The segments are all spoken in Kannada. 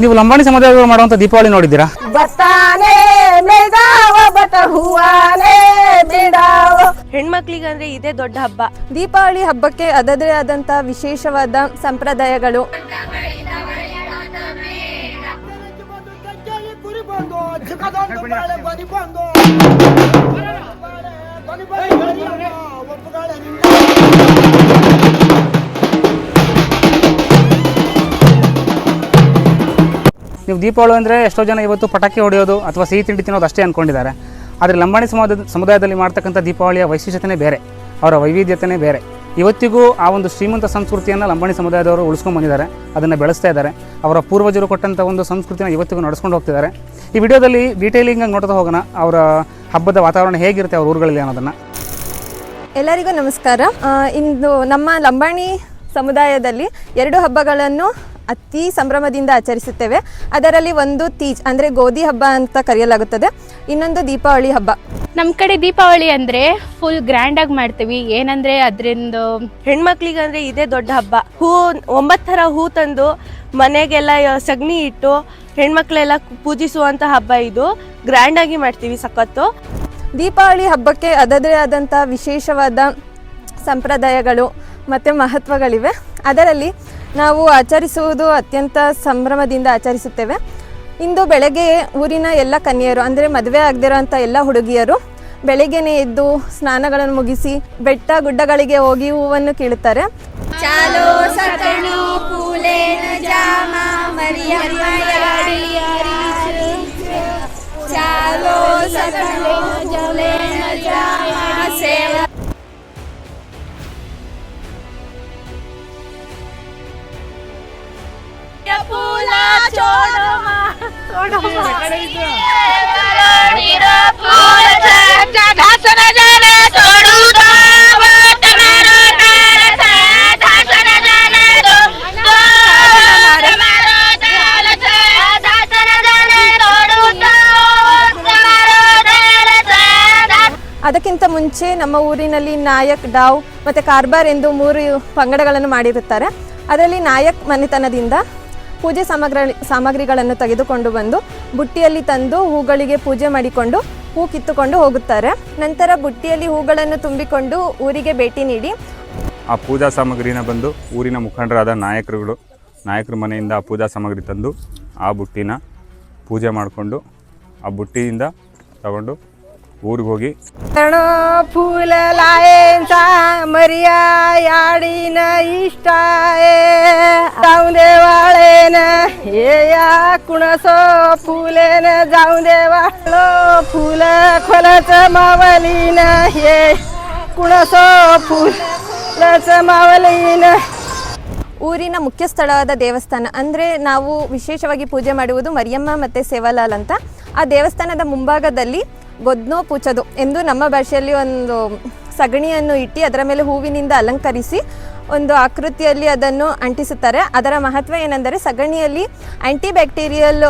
ನೀವು ಲಂಬಾಣಿ ಸಮುದಾಯಗಳು ಮಾಡುವಂತ ದೀಪಾವಳಿ ನೋಡಿದ್ದೀರಾ? ಹೆಣ್ಮಕ್ಳಿಗಂದ್ರೆ ಇದೇ ದೊಡ್ಡ ಹಬ್ಬ. ದೀಪಾವಳಿ ಹಬ್ಬಕ್ಕೆ ಅದರದೇ ಆದಂತ ವಿಶೇಷವಾದ ಸಂಪ್ರದಾಯಗಳು. ನೀವು ದೀಪಾವಳಿ ಅಂದರೆ ಎಷ್ಟೋ ಜನ ಇವತ್ತು ಪಟಾಕಿ ಹೊಡೆಯೋದು ಅಥವಾ ಸಿಹಿ ತಿಂಡಿ ತಿನ್ನೋದು ಅಷ್ಟೇ ಅಂದ್ಕೊಂಡಿದ್ದಾರೆ. ಆದರೆ ಲಂಬಾಣಿ ಸಮುದಾಯದಲ್ಲಿ ಮಾಡ್ತಕ್ಕಂಥ ದೀಪಾವಳಿಯ ವೈಶಿಷ್ಟ್ಯತೆಯೇ ಬೇರೆ, ಅವರ ವೈವಿಧ್ಯತೆಯೇ ಬೇರೆ. ಇವತ್ತಿಗೂ ಆ ಒಂದು ಶ್ರೀಮಂತ ಸಂಸ್ಕೃತಿಯನ್ನು ಲಂಬಾಣಿ ಸಮುದಾಯದವರು ಉಳಿಸ್ಕೊಂಡು ಬಂದಿದ್ದಾರೆ, ಅದನ್ನು ಬೆಳೆಸ್ತಾ ಇದ್ದಾರೆ. ಅವರ ಪೂರ್ವಜರು ಕೊಟ್ಟಂಥ ಒಂದು ಸಂಸ್ಕೃತಿನ ಇವತ್ತಿಗೂ ನಡೆಸ್ಕೊಂಡು ಹೋಗ್ತಿದ್ದಾರೆ. ಈ ವಿಡಿಯೋದಲ್ಲಿ ಡೀಟೇಲಿಂಗಾಗಿ ನೋಡ್ತಾ ಹೋಗೋಣ ಅವರ ಹಬ್ಬದ ವಾತಾವರಣ ಹೇಗಿರುತ್ತೆ ಅವ್ರ ಊರುಗಳಲ್ಲಿ ಅನ್ನೋದನ್ನು. ಎಲ್ಲರಿಗೂ ನಮಸ್ಕಾರ. ಇಂದು ನಮ್ಮ ಲಂಬಾಣಿ ಸಮುದಾಯದಲ್ಲಿ 2 ಹಬ್ಬಗಳನ್ನು ಅತಿ ಸಂಭ್ರಮದಿಂದ ಆಚರಿಸುತ್ತೇವೆ. ಅದರಲ್ಲಿ ಒಂದು ತೀಜ್ ಅಂದರೆ ಗೋಧಿ ಹಬ್ಬ ಅಂತ ಕರೆಯಲಾಗುತ್ತದೆ, ಇನ್ನೊಂದು ದೀಪಾವಳಿ ಹಬ್ಬ. ನಮ್ಮ ಕಡೆ ದೀಪಾವಳಿ ಅಂದರೆ ಫುಲ್ ಗ್ರ್ಯಾಂಡಾಗಿ ಮಾಡ್ತೀವಿ. ಏನಂದರೆ ಅದರಿಂದ ಹೆಣ್ಮಕ್ಳಿಗಂದ್ರೆ ಇದೇ ದೊಡ್ಡ ಹಬ್ಬ. 9 ಥರ ಹೂ ತಂದು ಮನೆಗೆಲ್ಲ ಸಗಣಿ ಇಟ್ಟು ಹೆಣ್ಮಕ್ಳೆಲ್ಲ ಪೂಜಿಸುವಂಥ ಹಬ್ಬ ಇದು. ಗ್ರ್ಯಾಂಡಾಗಿ ಮಾಡ್ತೀವಿ ಸಖತ್ತು. ದೀಪಾವಳಿ ಹಬ್ಬಕ್ಕೆ ಅದರದೇ ಆದಂಥ ವಿಶೇಷವಾದ ಸಂಪ್ರದಾಯಗಳು ಮತ್ತು ಮಹತ್ವಗಳಿವೆ. ಅದರಲ್ಲಿ ನಾವು ಆಚರಿಸುವುದು ಅತ್ಯಂತ ಸಂಭ್ರಮದಿಂದ ಆಚರಿಸುತ್ತೇವೆ. ಇಂದು ಬೆಳಗ್ಗೆ ಊರಿನ ಎಲ್ಲ ಕನ್ಯೆಯರು ಅಂದರೆ ಮದುವೆ ಆಗದಿರೋಂಥ ಎಲ್ಲ ಹುಡುಗಿಯರು ಬೆಳಗ್ಗೆನೇ ಎದ್ದು ಸ್ನಾನಗಳನ್ನು ಮುಗಿಸಿ ಬೆಟ್ಟ ಗುಡ್ಡಗಳಿಗೆ ಹೋಗಿ ಹೂವನ್ನು ಕೀಳುತ್ತಾರೆ. ಅದಕ್ಕಿಂತ ಮುಂಚೆ ನಮ್ಮ ಊರಿನಲ್ಲಿ ನಾಯಕ್, ಡಾವ್ ಮತ್ತು ಕಾರ್ಬಾರ್ ಎಂದು 3 ಪಂಗಡಗಳನ್ನು ಮಾಡಿರುತ್ತಾರೆ. ಅದರಲ್ಲಿ ನಾಯಕ್ ಮನೆತನದಿಂದ ಪೂಜೆ ಸಾಮಗ್ರಿಗಳನ್ನು ತೆಗೆದುಕೊಂಡು ಬಂದು ಬುಟ್ಟಿಯಲ್ಲಿ ತಂದು ಹೂಗಳಿಗೆ ಪೂಜೆ ಮಾಡಿಕೊಂಡು ಹೂ ಕಿತ್ತುಕೊಂಡು ಹೋಗುತ್ತಾರೆ. ನಂತರ ಬುಟ್ಟಿಯಲ್ಲಿ ಹೂಗಳನ್ನು ತುಂಬಿಕೊಂಡು ಊರಿಗೆ ಭೇಟಿ ನೀಡಿ ಆ ಪೂಜಾ ಸಾಮಗ್ರಿನ ಬಂದು ಊರಿನ ಮುಖಂಡರಾದ ನಾಯಕರ ಮನೆಯಿಂದ ಆ ಪೂಜಾ ಸಾಮಗ್ರಿ ತಂದು ಆ ಬುಟ್ಟಿನ ಪೂಜೆ ಮಾಡಿಕೊಂಡು ಆ ಬುಟ್ಟಿಯಿಂದ ತಗೊಂಡು ಊರಿಗೆ ಹೋಗಿ ಫೂಲ ಲಾಯೇಂचा मरिया याडीन इष्टाये जाऊन देवाळेन हे या कुणसो फुलेन जाऊन देवाळो फुल खोलच मावलीन हे कुणसो फुलच मावलीन. ಊರಿನ ಮುಖ್ಯ ಸ್ಥಳವಾದ ದೇವಸ್ಥಾನ ಅಂದರೆ ನಾವು ವಿಶೇಷವಾಗಿ ಪೂಜೆ ಮಾಡುವುದು ಮರಿಯಮ್ಮ ಮತ್ತು ಸೇವಾಲಾಲ್ ಅಂತ. ಆ ದೇವಸ್ಥಾನದ ಮುಂಭಾಗದಲ್ಲಿ ಗೊದ್ನೋ ಪೂಚದು ಎಂದು ನಮ್ಮ ಭಾಷೆಯಲ್ಲಿ ಒಂದು ಸಗಣಿಯನ್ನು ಇಟ್ಟು ಅದರ ಮೇಲೆ ಹೂವಿನಿಂದ ಅಲಂಕರಿಸಿ ಒಂದು ಆಕೃತಿಯಲ್ಲಿ ಅದನ್ನು ಅಂಟಿಸುತ್ತಾರೆ. ಅದರ ಮಹತ್ವ ಏನೆಂದರೆ ಸಗಣಿಯಲ್ಲಿ ಆ್ಯಂಟಿ ಬ್ಯಾಕ್ಟೀರಿಯಲ್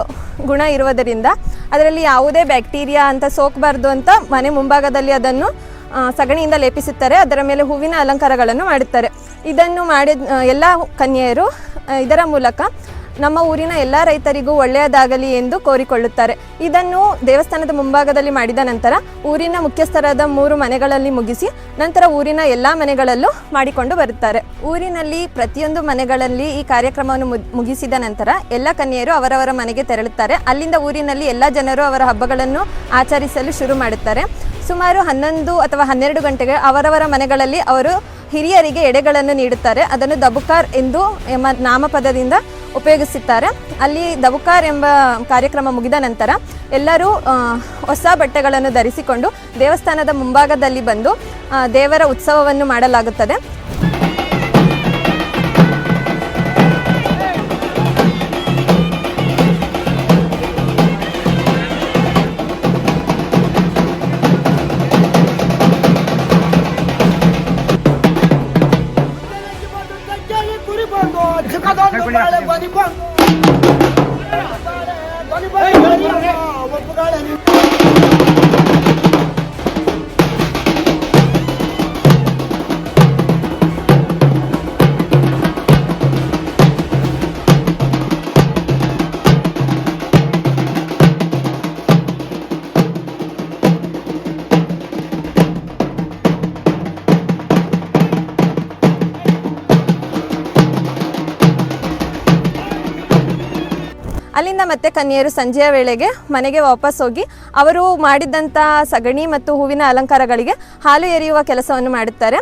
ಗುಣ ಇರುವುದರಿಂದ ಅದರಲ್ಲಿ ಯಾವುದೇ ಬ್ಯಾಕ್ಟೀರಿಯಾ ಅಂತ ಸೋಕಬಾರ್ದು ಅಂತ ಮನೆ ಮುಂಭಾಗದಲ್ಲಿ ಅದನ್ನು ಸಗಣಿಯಿಂದ ಲೇಪಿಸುತ್ತಾರೆ. ಅದರ ಮೇಲೆ ಹೂವಿನ ಅಲಂಕಾರಗಳನ್ನು ಮಾಡುತ್ತಾರೆ. ಇದನ್ನು ಮಾಡಿದ ಎಲ್ಲ ಕನ್ಯೆಯರು ಇದರ ಮೂಲಕ ನಮ್ಮ ಊರಿನ ಎಲ್ಲ ರೈತರಿಗೂ ಒಳ್ಳೆಯದಾಗಲಿ ಎಂದು ಕೋರಿಕೊಳ್ಳುತ್ತಾರೆ. ಇದನ್ನು ದೇವಸ್ಥಾನದ ಮುಂಭಾಗದಲ್ಲಿ ಮಾಡಿದ ನಂತರ ಊರಿನ ಮುಖ್ಯಸ್ಥರಾದ 3 ಮನೆಗಳಲ್ಲಿ ಮುಗಿಸಿ ನಂತರ ಊರಿನ ಎಲ್ಲ ಮನೆಗಳಲ್ಲೂ ಮಾಡಿಕೊಂಡು ಬರುತ್ತಾರೆ. ಊರಿನಲ್ಲಿ ಪ್ರತಿಯೊಂದು ಮನೆಗಳಲ್ಲಿ ಈ ಕಾರ್ಯಕ್ರಮವನ್ನು ಮುಗಿಸಿದ ನಂತರ ಎಲ್ಲ ಕನ್ಯೆಯರು ಅವರವರ ಮನೆಗೆ ತೆರಳುತ್ತಾರೆ. ಅಲ್ಲಿಂದ ಊರಿನಲ್ಲಿ ಎಲ್ಲ ಜನರು ಅವರ ಹಬ್ಬಗಳನ್ನು ಆಚರಿಸಲು ಶುರು ಮಾಡುತ್ತಾರೆ. ಸುಮಾರು 11 ಅಥವಾ 12 ಗಂಟೆಗೆ ಅವರವರ ಮನೆಗಳಲ್ಲಿ ಅವರು ಹಿರಿಯರಿಗೆ ಎಡೆಗಳನ್ನು ನೀಡುತ್ತಾರೆ. ಅದನ್ನು ದಬುಕಾರ್ ಎಂದು ನಾಮಪದದಿಂದ ಉಪಯೋಗಿಸುತ್ತಾರೆ. ಅಲ್ಲಿ ದಬುಕಾರ್ ಎಂಬ ಕಾರ್ಯಕ್ರಮ ಮುಗಿದ ನಂತರ ಎಲ್ಲರೂ ಹೊಸ ಬಟ್ಟೆಗಳನ್ನು ಧರಿಸಿಕೊಂಡು ದೇವಸ್ಥಾನದ ಮುಂಭಾಗದಲ್ಲಿ ಬಂದು ದೇವರ ಉತ್ಸವವನ್ನು ಮಾಡಲಾಗುತ್ತದೆ. ಅಲ್ಲಿಂದ ಮತ್ತೆ ಕನ್ಯೆಯರು ಸಂಜೆಯ ವೇಳೆಗೆ ಮನೆಗೆ ವಾಪಸ್ ಹೋಗಿ ಅವರು ಮಾಡಿದಂಥ ಸಗಣಿ ಮತ್ತು ಹೂವಿನ ಅಲಂಕಾರಗಳಿಗೆ ಹಾಲು ಎರೆಯುವ ಕೆಲಸವನ್ನು ಮಾಡುತ್ತಾರೆ.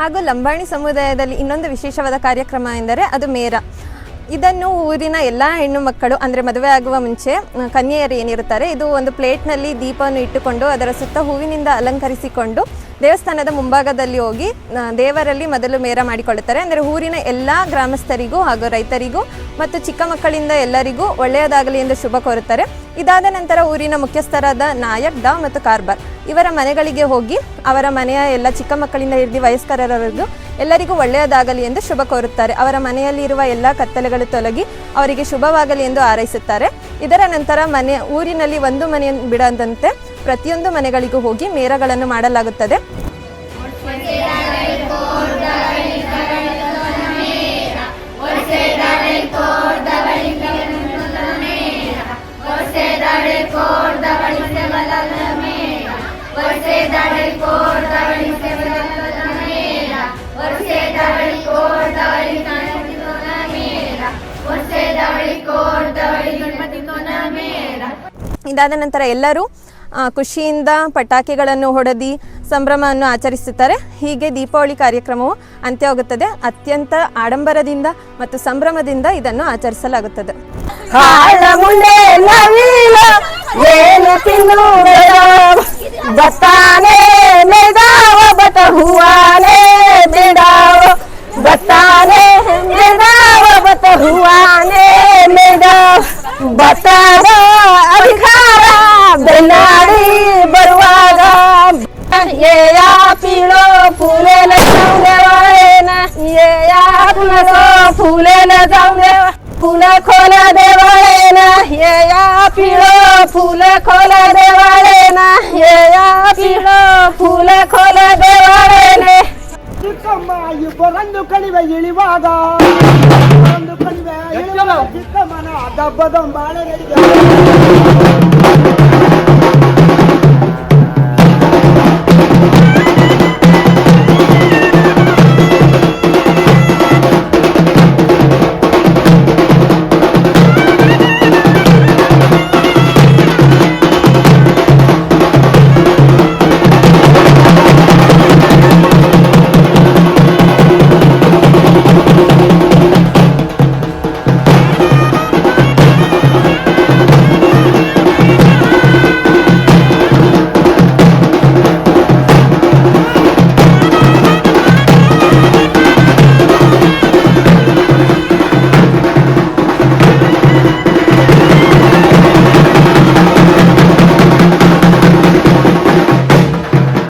ಹಾಗೂ ಲಂಬಾಣಿ ಸಮುದಾಯದಲ್ಲಿ ಇನ್ನೊಂದು ವಿಶೇಷವಾದ ಕಾರ್ಯಕ್ರಮ ಎಂದರೆ ಅದು ಮೇರ. ಇದನ್ನು ಊರಿನ ಎಲ್ಲ ಹೆಣ್ಣು ಮಕ್ಕಳು ಅಂದರೆ ಮದುವೆ ಆಗುವ ಮುಂಚೆ ಕನ್ಯೆಯರು ಏನಿರುತ್ತಾರೆ, ಇದು ಒಂದು ಪ್ಲೇಟ್ನಲ್ಲಿ ದೀಪವನ್ನು ಇಟ್ಟುಕೊಂಡು ಅದರ ಸುತ್ತ ಹೂವಿನಿಂದ ಅಲಂಕರಿಸಿಕೊಂಡು ದೇವಸ್ಥಾನದ ಮುಂಭಾಗದಲ್ಲಿ ಹೋಗಿ ದೇವರಲ್ಲಿ ಮೊದಲು ಮೇರ ಮಾಡಿಕೊಳ್ಳುತ್ತಾರೆ. ಅಂದರೆ ಊರಿನ ಎಲ್ಲ ಗ್ರಾಮಸ್ಥರಿಗೂ ಹಾಗೂ ರೈತರಿಗೂ ಮತ್ತು ಚಿಕ್ಕ ಮಕ್ಕಳಿಂದ ಎಲ್ಲರಿಗೂ ಒಳ್ಳೆಯದಾಗಲಿ ಎಂದು ಶುಭ ಕೋರುತ್ತಾರೆ. ಇದಾದ ನಂತರ ಊರಿನ ಮುಖ್ಯಸ್ಥರಾದ ನಾಯಕ್, ಡಾ ಮತ್ತು ಕಾರ್ಬಾರ್ ಇವರ ಮನೆಗಳಿಗೆ ಹೋಗಿ ಅವರ ಮನೆಯ ಎಲ್ಲ ಚಿಕ್ಕ ಮಕ್ಕಳಿಂದ ಹಿಡಿದು ವಯಸ್ಕರವರೆಗೂ ಎಲ್ಲರಿಗೂ ಒಳ್ಳೆಯದಾಗಲಿ ಎಂದು ಶುಭ ಕೋರುತ್ತಾರೆ. ಅವರ ಮನೆಯಲ್ಲಿರುವ ಎಲ್ಲ ಕತ್ತಲೆಗಳು ತೊಲಗಿ ಅವರಿಗೆ ಶುಭವಾಗಲಿ ಎಂದು ಹಾರೈಸುತ್ತಾರೆ. ಇದರ ನಂತರ ಊರಿನಲ್ಲಿ ಒಂದು ಮನೆಯನ್ನು ಬಿಡದಂತೆ ಪ್ರತಿಯೊಂದು ಮನೆಗಳಿಗೂ ಹೋಗಿ ಮೇರಗಳನ್ನು ಮಾಡಲಾಗುತ್ತದೆ. ಇದಾದ ನಂತರ ಎಲ್ಲರೂ ಖುಷಿಯಿಂದ ಪಟಾಕಿಗಳನ್ನು ಹೊಡೆದಿ ಸಂಭ್ರಮವನ್ನು ಆಚರಿಸುತ್ತಾರೆ. ಹೀಗೆ ದೀಪಾವಳಿ ಕಾರ್ಯಕ್ರಮವು ಅಂತ್ಯವಾಗುತ್ತದೆ. ಅತ್ಯಂತ ಆಡಂಬರದಿಂದ ಮತ್ತು ಸಂಭ್ರಮದಿಂದ ಇದನ್ನು ಆಚರಿಸಲಾಗುತ್ತದೆ. ಬೆನ್ನಾಡಿ ಬರುವಾಗ ಪೀಳೋ ಫೂಲೆನ ದೇವಾಳೇನ ಫೂಲೆನ फूल खोला देवाळे ना ये या पिळो फूल खोला देवाळे ना ये या पिळो फूल खोला देवाळे ने ಚಿಕ್ಕಮ್ಮ ಇಬ್ಬರಂದು ಕಣಿವೆ ಇಳಿವಾಗ ಚಿಕ್ಕಮ್ಮನ ದಬ್ಬದ ಬಾಳೆ ನಡೆದ